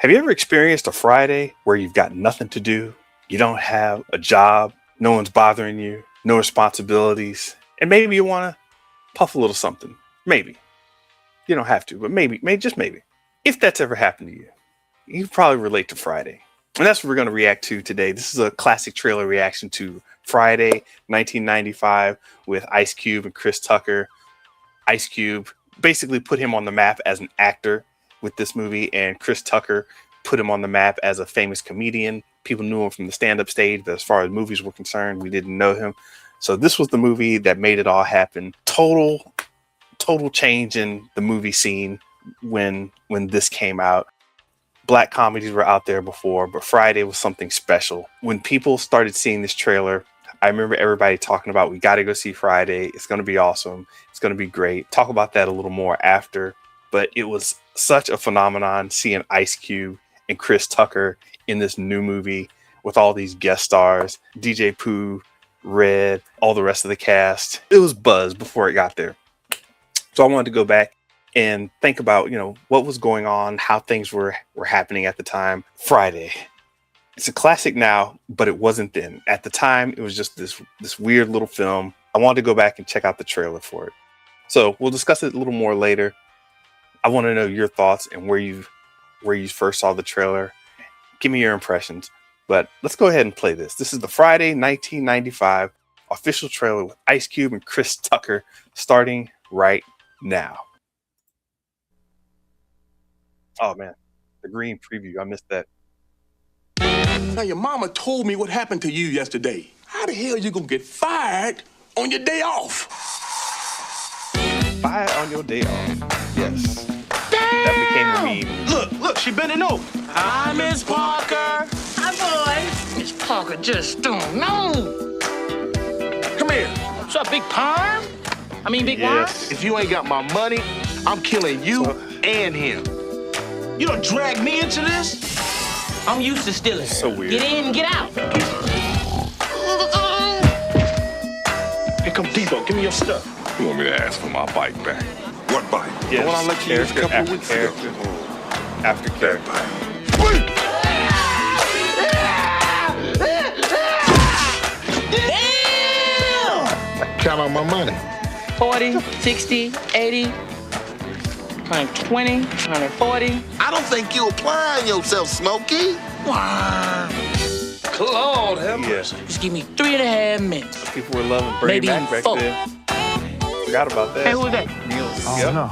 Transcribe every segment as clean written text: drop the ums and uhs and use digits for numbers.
Have you ever experienced a Friday where you've got nothing to do? You don't have a job, no one's bothering you, no responsibilities, and maybe you want to puff a little something. Maybe. You don't have to, but maybe, just maybe. If that's ever happened to you, you probably relate to Friday. And that's what we're going to react to today. This is a classic trailer reaction to Friday, 1995, with Ice Cube and Chris Tucker. Ice Cube basically put him on the map as an actor with this movie, and Chris Tucker put him on the map as a famous comedian. People knew him from the stand-up stage, but as far as movies were concerned, we didn't know him. So this was the movie that made it all happen. Total change in the movie scene when this came out. Black comedies were out there before, but Friday was something special. When people started seeing this trailer, I remember everybody talking about, we got to go see Friday. It's going to be awesome. It's going to be great. Talk about that a little more after. But it was such a phenomenon seeing Ice Cube and Chris Tucker in this new movie with all these guest stars, DJ Pooh, Red, all the rest of the cast. It was buzz before it got there. So I wanted to go back and think about, what was going on, how things were happening at the time. Friday. It's a classic now, but it wasn't then. At the time, it was just this weird little film. I wanted to go back and check out the trailer for it. So we'll discuss it a little more later. I want to know your thoughts and where you first saw the trailer. Give me your impressions. But let's go ahead and play this. This is the Friday 1995 official trailer with Ice Cube and Chris Tucker starting right now. Oh man, the green preview. I missed that. Now your mama told me what happened to you yesterday. How the hell you gonna get fired on your day off? Fired on your day off. Yes. That became a meme. Look, she bending over. Hi, Miss Parker. Hi, boy. Miss Parker just don't know. Come here. What's up, Big Perm? I mean, Big Yes. If you ain't got my money, I'm killing you and him. You don't drag me into this? I'm used to stealing. So weird. Get in, get out. Here come Debo. Give me your stuff. You want me to ask for my bike back? What bike? Yes. The one I let you use a couple of After weeks ago. character. After character. Damn! Count on my money. 40, 60, 80, 120, 140. I don't think you're applying yourself, Smokey. Wow. Claude, have mercy. Just give me 3.5 minutes. People were loving Bernie Maybe Mac back 4. then. Forgot about that. Hey, who was that? Meals. I Yep. don't know.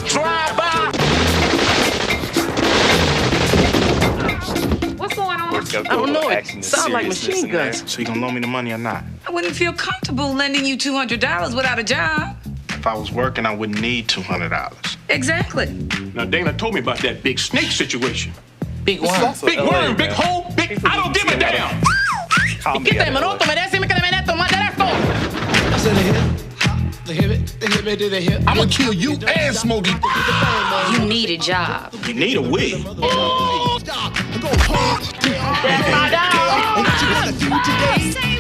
Drive by. What's going on? Gotta I put a don't little know. action It and sounds like seriousness machine in there. guns. So you gonna loan me the money or not? I wouldn't feel comfortable lending you $200 without a job. If I was working, I wouldn't need $200. Exactly. Now, Dana told me about that big snake situation. Big This is one. also Big LA, worm, big man. hole, big... People I don't just give a get damn. Comedy Get out that of manotto, LA. me decime que le meto más de esto. I said the hip to the hip. I'm gonna kill you and Smokey. You need a job. You need a wig.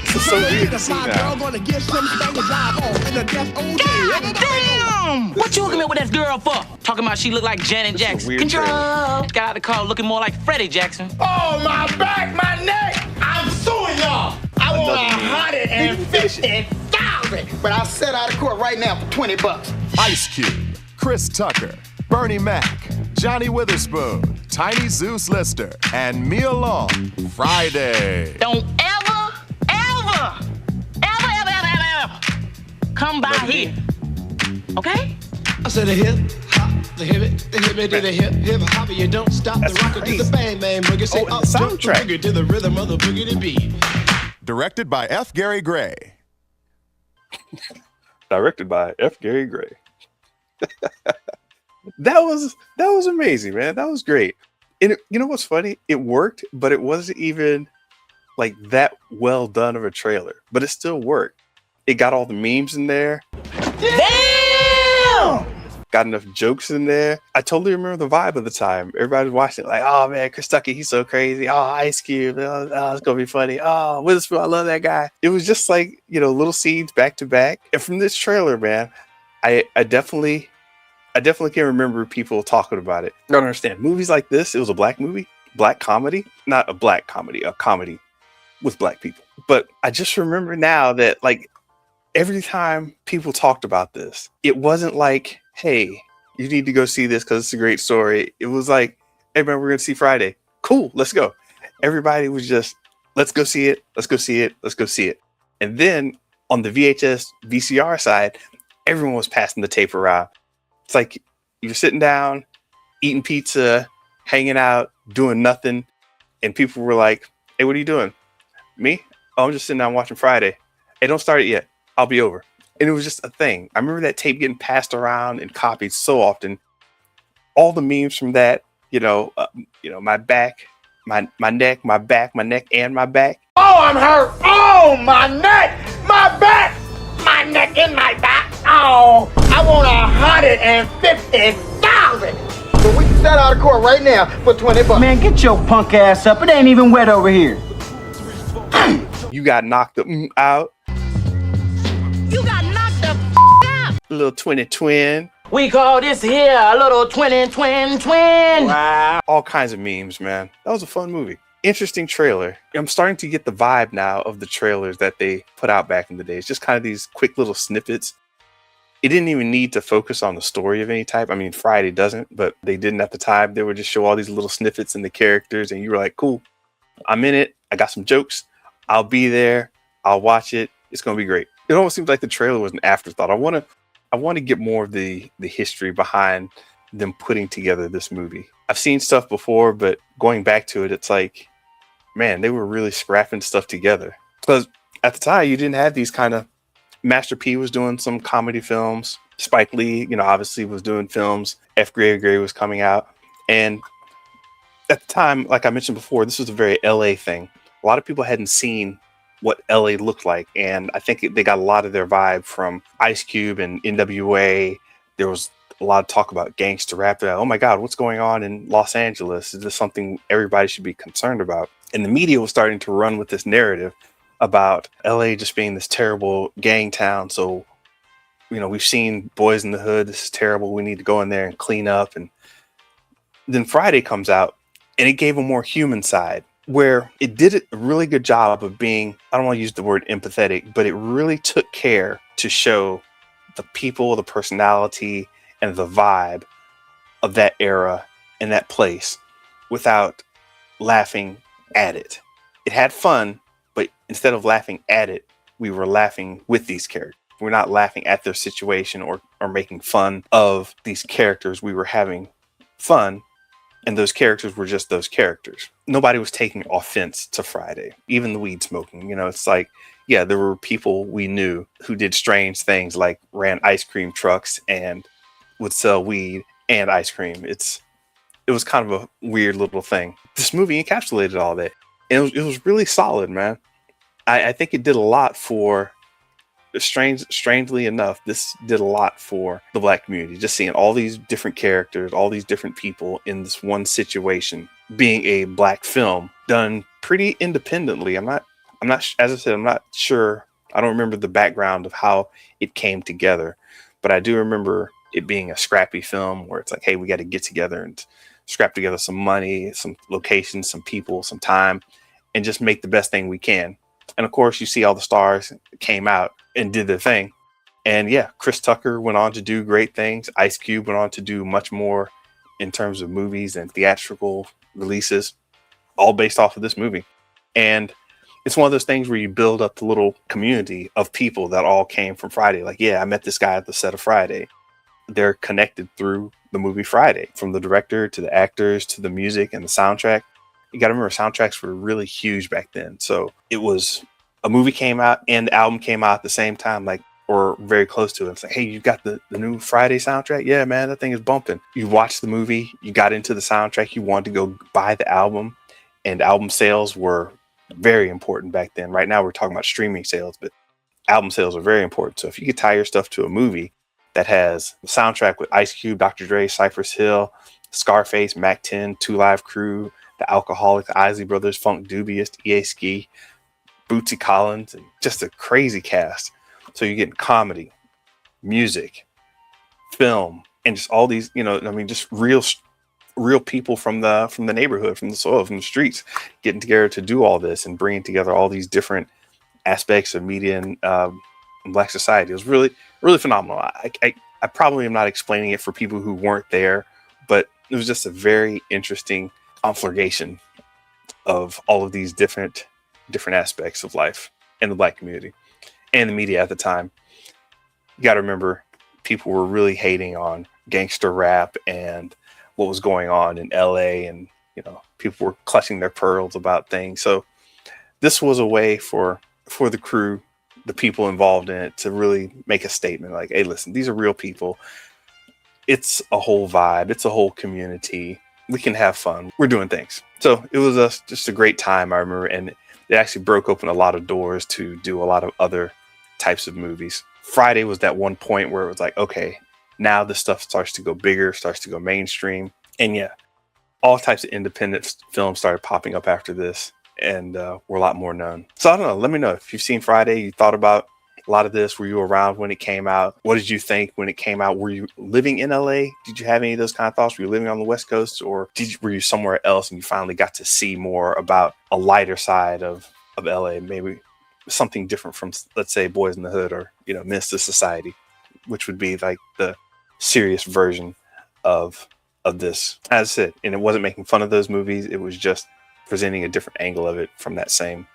This is so weird to see now. Damn! What you hooking me up with that girl for? Talking about she look like Janet This is a Jackson. weird Control. trailer. Got out the car looking more like Freddie Jackson. Oh, my back, my neck. I'm suing y'all. I want Another meme. 150,000. But I'll set out of court right now for $20. Ice Cube, Chris Tucker, Bernie Mac, Johnny Witherspoon, Tiny Zeus Lister, and Mia Long. Friday. Don't ever come by here. Okay? I said the hip to the hip hop. You don't stop That's the rocket to crazy. the bang bang boogie. Say Oh, and up, the jump, soundtrack. boogie to the rhythm of the boogie beat. Directed by F. Gary Gray. Directed by F. Gary Gray. That was amazing, man. That was great. And you know what's funny? It worked, but it wasn't even like that well done of a trailer. But it still worked. It got all the memes in there. Damn! Got enough jokes in there. I totally remember the vibe of the time. Everybody was watching it like, oh man, Chris Tucker, he's so crazy. Oh, Ice Cube, oh, it's gonna be funny. Oh, Witherspoon, I love that guy. It was just like, little scenes back to back. And from this trailer, man, I definitely I definitely can remember people talking about it. I don't understand. Movies like this, it was a black movie, black comedy, not a black comedy, a comedy with black people. But I just remember now that like every time people talked about this, it wasn't like, hey, you need to go see this because it's a great story. It was like, hey man, we're going to see Friday. Cool, let's go. Everybody was just, let's go see it. Let's go see it. Let's go see it. And then on the VHS, VCR side, everyone was passing the tape around. It's like you're sitting down, eating pizza, hanging out, doing nothing. And people were like, hey, what are you doing? Me? Oh, I'm just sitting down watching Friday. Hey, don't start it yet. I'll be over. And it was just a thing. I remember that tape getting passed around and copied so often. All the memes from that, my back, my neck, my back, my neck, and my back. Oh, I'm hurt. Oh, my neck, my back, my neck and my back. Oh, I want 150,000. So we can set out of court right now for 20 bucks. Man, get your punk ass up. It ain't even wet over here. You got knocked out. You got knocked the out. Little twin. We call this here a little twin. Wow. All kinds of memes, man. That was a fun movie. Interesting trailer. I'm starting to get the vibe now of the trailers that they put out back in the day. It's just kind of these quick little snippets. It didn't even need to focus on the story of any type. I mean, Friday doesn't, but they didn't at the time. They would just show all these little snippets and the characters, and you were like, cool, I'm in it. I got some jokes. I'll be there. I'll watch it. It's going to be great. It almost seems like the trailer was an afterthought. I want to get more of the history behind them putting together this movie. I've seen stuff before, but going back to it, it's like, man, they were really scrapping stuff together. Because at the time, you didn't have these kind of... Master P was doing some comedy films. Spike Lee, obviously was doing films. F. Gray was coming out. And at the time, like I mentioned before, this was a very LA thing. A lot of people hadn't seen what LA looked like. And I think they got a lot of their vibe from Ice Cube and NWA. There was a lot of talk about gangster rap. Oh my God, what's going on in Los Angeles? Is this something everybody should be concerned about? And the media was starting to run with this narrative about LA just being this terrible gang town. So, we've seen Boys in the Hood. This is terrible. We need to go in there and clean up. And then Friday comes out and it gave a more human side where it did a really good job of being, I don't want to use the word empathetic, but it really took care to show the people, the personality, and the vibe of that era and that place without laughing at it. It had fun, but instead of laughing at it, we were laughing with these characters. We're not laughing at their situation or making fun of these characters. We were having fun, and those characters were just those characters. Nobody was taking offense to Friday, even the weed smoking. It's like, yeah, there were people we knew who did strange things like ran ice cream trucks and would sell weed and ice cream. It was kind of a weird little thing. This movie encapsulated all that. And it was really solid, man. I think it did a lot for, strangely enough, this did a lot for the black community. Just seeing all these different characters, all these different people in this one situation, being a black film done pretty independently. I'm not, as I said, I'm not sure. I don't remember the background of how it came together, but I do remember it being a scrappy film where it's like, hey, we got to get together and scrap together some money, some locations, some people, some time, and just make the best thing we can. And of course, you see all the stars came out and did their thing. And yeah, Chris Tucker went on to do great things. Ice Cube went on to do much more in terms of movies and theatrical releases, all based off of this movie. And it's one of those things where you build up the little community of people that all came from Friday. Like, yeah, I met this guy at the set of Friday. They're connected through the movie Friday, from the director to the actors to the music and the soundtrack. You got to remember, soundtracks were really huge back then. So it was a movie came out and the album came out at the same time, like, or very close to it. It's like, hey, you got the new Friday soundtrack? Yeah, man, that thing is bumping. You watched the movie, you got into the soundtrack, you wanted to go buy the album, and album sales were very important back then. Right now we're talking about streaming sales, but album sales are very important. So if you could tie your stuff to a movie that has the soundtrack with Ice Cube, Dr. Dre, Cypress Hill, Scarface, Mac 10, Two Live Crew, The Alcoholics, Isley Brothers, Funk Dubious, EA Ski, Bootsy Collins, and just a crazy cast. So you're getting comedy, music, film, and just all these, just real people from the neighborhood, from the soil, from the streets, getting together to do all this and bringing together all these different aspects of media and Black society. It was really, really phenomenal. I probably am not explaining it for people who weren't there, but it was just a very interesting conflagration of all of these different aspects of life in the Black community and the media at the time. You got to remember, people were really hating on gangster rap and what was going on in LA, and people were clutching their pearls about things. So this was a way for the crew, the people involved in it, to really make a statement like, hey, listen, these are real people. It's a whole vibe. It's a whole community. We can have fun. We're doing things. So it was just a great time, I remember. And it actually broke open a lot of doors to do a lot of other types of movies. Friday was that one point where it was like, okay, now this stuff starts to go bigger, starts to go mainstream. And yeah, all types of independent films started popping up after this, and were a lot more known. So I don't know. Let me know if you've seen Friday, you thought about a lot of this. Were you around when it came out? What did you think when it came out? Were you living in LA? Did you have any of those kind of thoughts? Were you living on the West Coast, or were you somewhere else and you finally got to see more about a lighter side of LA? Maybe something different from, let's say, Boys in the Hood or, Menace to Society, which would be like the serious version of this. As I said, and it wasn't making fun of those movies. It was just presenting a different angle of it from that same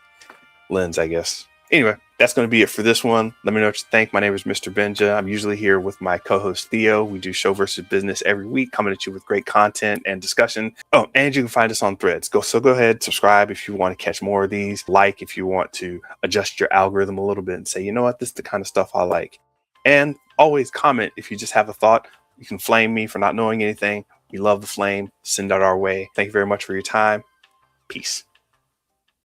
lens, I guess. Anyway, that's going to be it for this one. Let me know what you think. My name is Mr. Benja. I'm usually here with my co-host Theo. We do Show versus Business every week, coming at you with great content and discussion. Oh, and you can find us on Threads. Go ahead, subscribe if you want to catch more of these. Like if you want to adjust your algorithm a little bit and say, you know what, this is the kind of stuff I like. And always comment if you just have a thought. You can flame me for not knowing anything. We love the flame. Send that our way. Thank you very much for your time. Peace.